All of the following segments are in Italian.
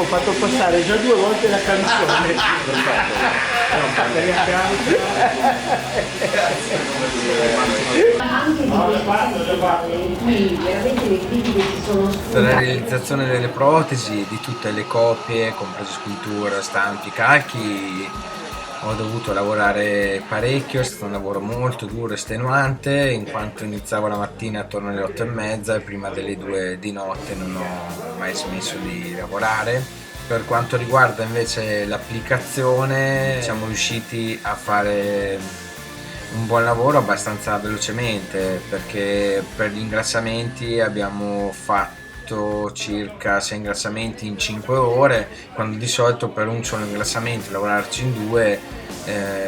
fatto passare già 2 volte la canzone. Per la realizzazione delle protesi di tutte le copie, comprese sculture, stampi, calchi, ho dovuto lavorare parecchio, è stato un lavoro molto duro e estenuante, in quanto iniziavo la mattina attorno alle 8:30 e prima delle 2 di notte non ho mai smesso di lavorare. Per quanto riguarda invece l'applicazione, siamo riusciti a fare un buon lavoro abbastanza velocemente, perché per gli ingrassamenti abbiamo fatto circa 6 ingrassamenti in 5 ore, quando di solito per un solo ingrassamento lavorarci in 2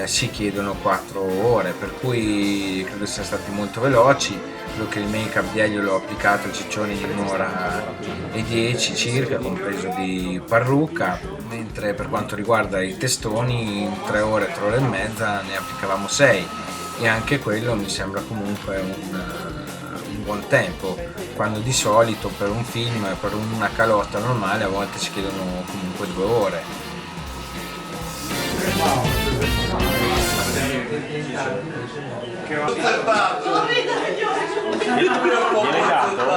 si chiedono 4 ore, per cui credo siano stati molto veloci. Credo che il make-up di Elio l'ho applicato ai ciccioni in 1 ora e 10 circa, compreso di parrucca, mentre per quanto riguarda i testoni in 3 ore, 3 ore e mezza ne applicavamo 6, e anche quello mi sembra comunque un buon tempo, quando di solito per un film, per una calotta normale, a volte si chiedono comunque 2 ore. Viene gatto?